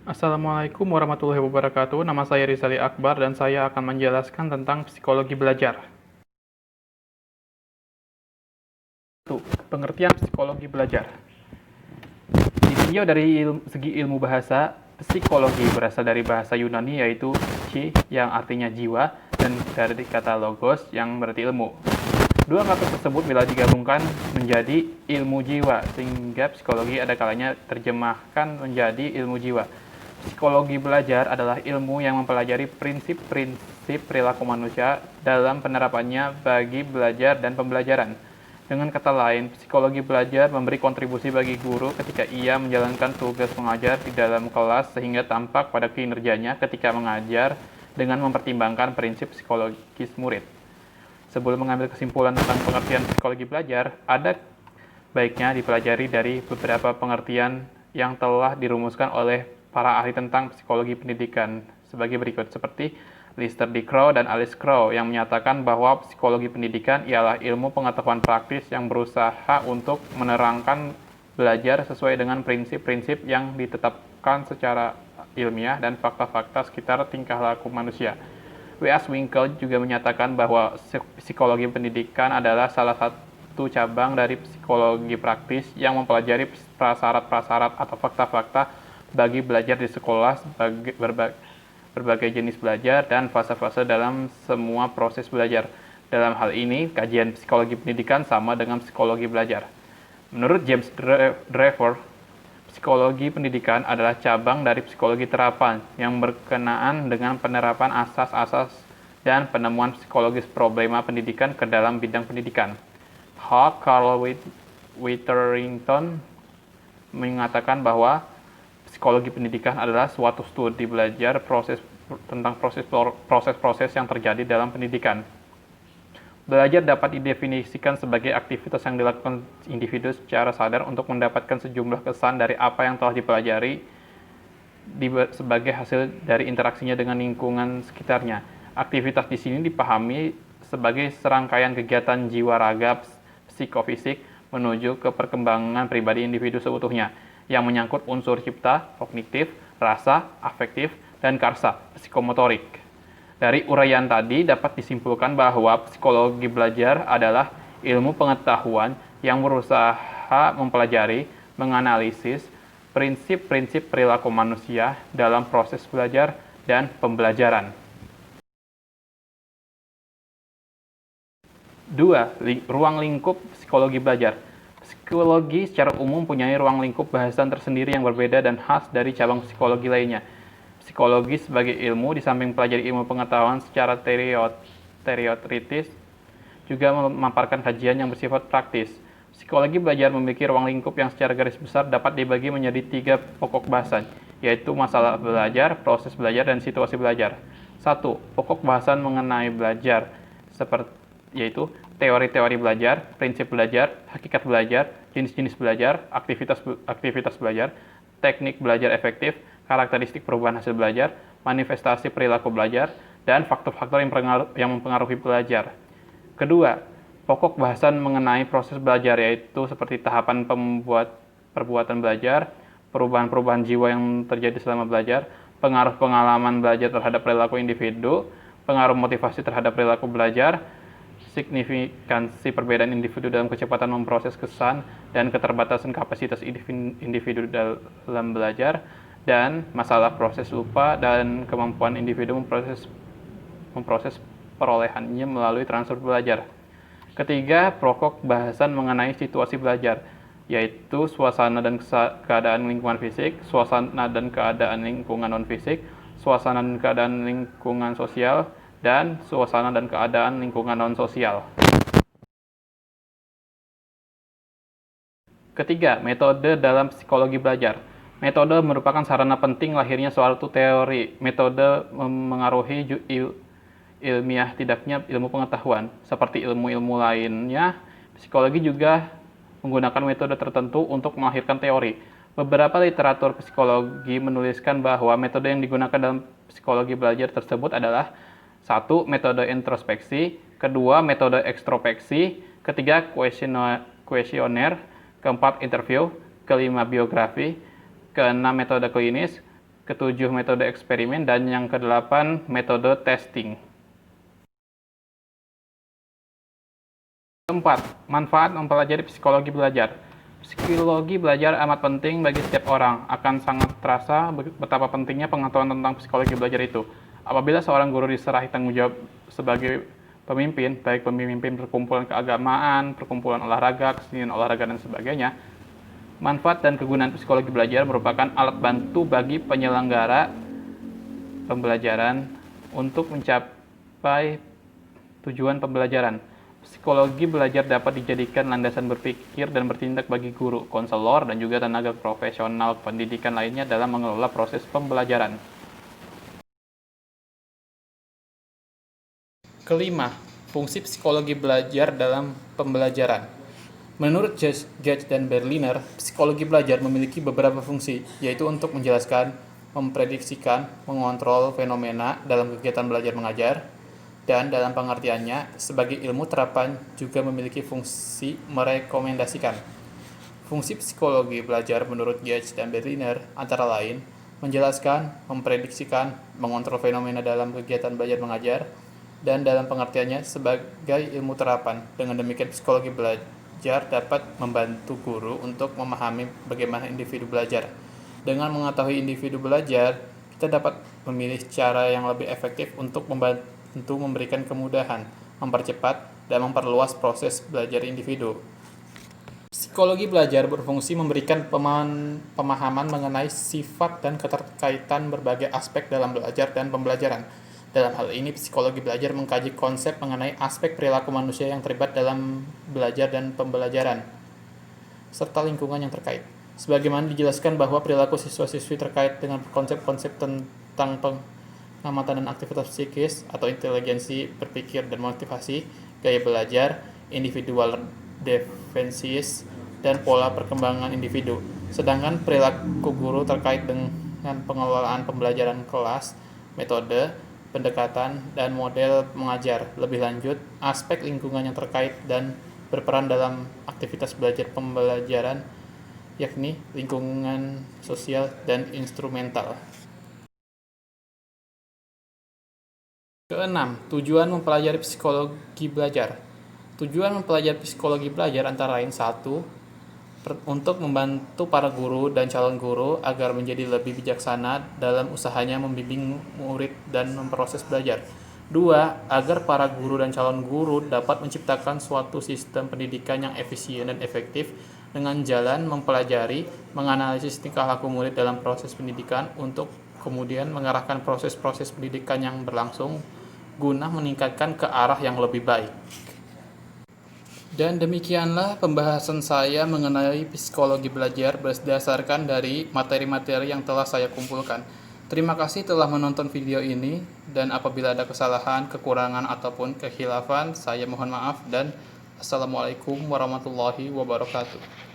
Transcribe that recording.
Assalamualaikum warahmatullahi wabarakatuh. Nama saya Rizali Akbar dan saya akan menjelaskan tentang psikologi belajar. 1. Pengertian psikologi belajar. Ditinjau dari segi ilmu bahasa, psikologi berasal dari bahasa Yunani yaitu psyche yang artinya jiwa dan dari kata logos yang berarti ilmu. Dua kata tersebut bila digabungkan menjadi ilmu jiwa, sehingga psikologi ada kalanya terjemahkan menjadi ilmu jiwa. Psikologi belajar adalah ilmu yang mempelajari prinsip-prinsip perilaku manusia dalam penerapannya bagi belajar dan pembelajaran. Dengan kata lain, psikologi belajar memberi kontribusi bagi guru ketika ia menjalankan tugas mengajar di dalam kelas sehingga tampak pada kinerjanya ketika mengajar dengan mempertimbangkan prinsip psikologis murid. Sebelum mengambil kesimpulan tentang pengertian psikologi belajar, ada baiknya dipelajari dari beberapa pengertian yang telah dirumuskan oleh para ahli tentang psikologi pendidikan sebagai berikut, seperti Lister D. Crow dan Alice Crow yang menyatakan bahwa psikologi pendidikan ialah ilmu pengetahuan praktis yang berusaha untuk menerangkan belajar sesuai dengan prinsip-prinsip yang ditetapkan secara ilmiah dan fakta-fakta sekitar tingkah laku manusia. W.S. Winkel juga menyatakan bahwa psikologi pendidikan adalah salah satu cabang dari psikologi praktis yang mempelajari prasyarat-prasyarat atau fakta-fakta bagi belajar di sekolah, berbagai jenis belajar, dan fase-fase dalam semua proses belajar. Dalam hal ini, kajian psikologi pendidikan sama dengan psikologi belajar. Menurut James Drever, psikologi pendidikan adalah cabang dari psikologi terapan yang berkenaan dengan penerapan asas-asas dan penemuan psikologis problema pendidikan ke dalam bidang pendidikan. Carl Witherington mengatakan bahwa psikologi pendidikan adalah suatu studi belajar tentang proses-proses yang terjadi dalam pendidikan. Belajar dapat didefinisikan sebagai aktivitas yang dilakukan individu secara sadar untuk mendapatkan sejumlah kesan dari apa yang telah dipelajari sebagai hasil dari interaksinya dengan lingkungan sekitarnya. Aktivitas di sini dipahami sebagai serangkaian kegiatan jiwa raga psikofisik menuju ke perkembangan pribadi individu seutuhnya, yang menyangkut unsur cipta, kognitif, rasa, afektif, dan karsa, psikomotorik. Dari uraian tadi dapat disimpulkan bahwa psikologi belajar adalah ilmu pengetahuan yang berusaha mempelajari, menganalisis prinsip-prinsip perilaku manusia dalam proses belajar dan pembelajaran. 2. Ruang lingkup psikologi belajar. Psikologi secara umum mempunyai ruang lingkup bahasan tersendiri yang berbeda dan khas dari cabang psikologi lainnya. Psikologi sebagai ilmu, di samping pelajari ilmu pengetahuan secara teoritis, juga memaparkan kajian yang bersifat praktis. Psikologi belajar memiliki ruang lingkup yang secara garis besar dapat dibagi menjadi 3 pokok bahasan, yaitu masalah belajar, proses belajar, dan situasi belajar. 1. Pokok bahasan mengenai belajar, yaitu teori-teori belajar, prinsip belajar, hakikat belajar, jenis-jenis belajar, aktivitas belajar, teknik belajar efektif, karakteristik perubahan hasil belajar, manifestasi perilaku belajar, dan faktor-faktor yang mempengaruhi belajar. Kedua, pokok bahasan mengenai proses belajar, yaitu seperti tahapan perbuatan belajar, perubahan-perubahan jiwa yang terjadi selama belajar, pengaruh pengalaman belajar terhadap perilaku individu, pengaruh motivasi terhadap perilaku belajar, signifikansi perbedaan individu dalam kecepatan memproses kesan dan keterbatasan kapasitas individu dalam belajar, dan masalah proses lupa dan kemampuan individu memproses perolehannya melalui transfer belajar. Ketiga, pokok bahasan mengenai situasi belajar, yaitu suasana dan keadaan lingkungan fisik, suasana dan keadaan lingkungan non-fisik, suasana dan keadaan lingkungan sosial, dan suasana dan keadaan lingkungan non-sosial. Ketiga, metode dalam psikologi belajar. Metode merupakan sarana penting lahirnya suatu teori. Metode memengaruhi ilmiah tidaknya ilmu pengetahuan. Seperti ilmu-ilmu lainnya, psikologi juga menggunakan metode tertentu untuk melahirkan teori. Beberapa literatur psikologi menuliskan bahwa metode yang digunakan dalam psikologi belajar tersebut adalah: 1. Metode introspeksi, 2. Metode ekstrospeksi, 3. Kuesioner, 4. Interview, 5. Biografi, 6. Metode klinis, ketujuh metode eksperimen, dan yang kedelapan metode testing. Keempat, manfaat mempelajari psikologi belajar. Psikologi belajar amat penting bagi setiap orang. Akan sangat terasa betapa pentingnya pengetahuan tentang psikologi belajar itu. Apabila seorang guru diserahi tanggung jawab sebagai pemimpin, baik pemimpin perkumpulan keagamaan, perkumpulan olahraga, kesenian olahraga, dan sebagainya, manfaat dan kegunaan psikologi belajar merupakan alat bantu bagi penyelenggara pembelajaran untuk mencapai tujuan pembelajaran. Psikologi belajar dapat dijadikan landasan berpikir dan bertindak bagi guru, konselor, dan juga tenaga profesional pendidikan lainnya dalam mengelola proses pembelajaran. Kelima, fungsi psikologi belajar dalam pembelajaran. Menurut Judge dan Berliner, psikologi belajar memiliki beberapa fungsi, yaitu untuk menjelaskan, memprediksikan, mengontrol fenomena dalam kegiatan belajar mengajar, dan dalam pengertiannya, sebagai ilmu terapan juga memiliki fungsi merekomendasikan. Fungsi psikologi belajar menurut Judge dan Berliner antara lain menjelaskan, memprediksikan, mengontrol fenomena dalam kegiatan belajar mengajar, dan dalam pengertiannya sebagai ilmu terapan. Dengan demikian, psikologi belajar dapat membantu guru untuk memahami bagaimana individu belajar. Dengan mengetahui individu belajar, kita dapat memilih cara yang lebih efektif untuk membantu memberikan kemudahan, mempercepat, dan memperluas proses belajar individu. Psikologi belajar berfungsi memberikan pemahaman mengenai sifat dan keterkaitan berbagai aspek dalam belajar dan pembelajaran. Dalam hal ini, psikologi belajar mengkaji konsep mengenai aspek perilaku manusia yang terlibat dalam belajar dan pembelajaran, serta lingkungan yang terkait. Sebagaimana dijelaskan bahwa perilaku siswa-siswi terkait dengan konsep-konsep tentang pengamatan dan aktivitas psikis atau inteligensi berpikir dan motivasi, gaya belajar, individual defenses, dan pola perkembangan individu. Sedangkan perilaku guru terkait dengan pengelolaan pembelajaran kelas, metode, pendekatan, dan model mengajar. Lebih lanjut, aspek lingkungan yang terkait dan berperan dalam aktivitas belajar pembelajaran, yakni lingkungan sosial dan instrumental. Keenam, tujuan mempelajari psikologi belajar. Tujuan mempelajari psikologi belajar antara lain: 1. Untuk membantu para guru dan calon guru agar menjadi lebih bijaksana dalam usahanya membimbing murid dan memproses belajar. 2. Agar para guru dan calon guru dapat menciptakan suatu sistem pendidikan yang efisien dan efektif dengan jalan mempelajari, menganalisis tingkah laku murid dalam proses pendidikan untuk kemudian mengarahkan proses-proses pendidikan yang berlangsung guna meningkatkan ke arah yang lebih baik. Dan demikianlah pembahasan saya mengenai psikologi belajar berdasarkan dari materi-materi yang telah saya kumpulkan. Terima kasih telah menonton video ini, dan apabila ada kesalahan, kekurangan, ataupun kekhilafan, saya mohon maaf, dan Assalamualaikum warahmatullahi wabarakatuh.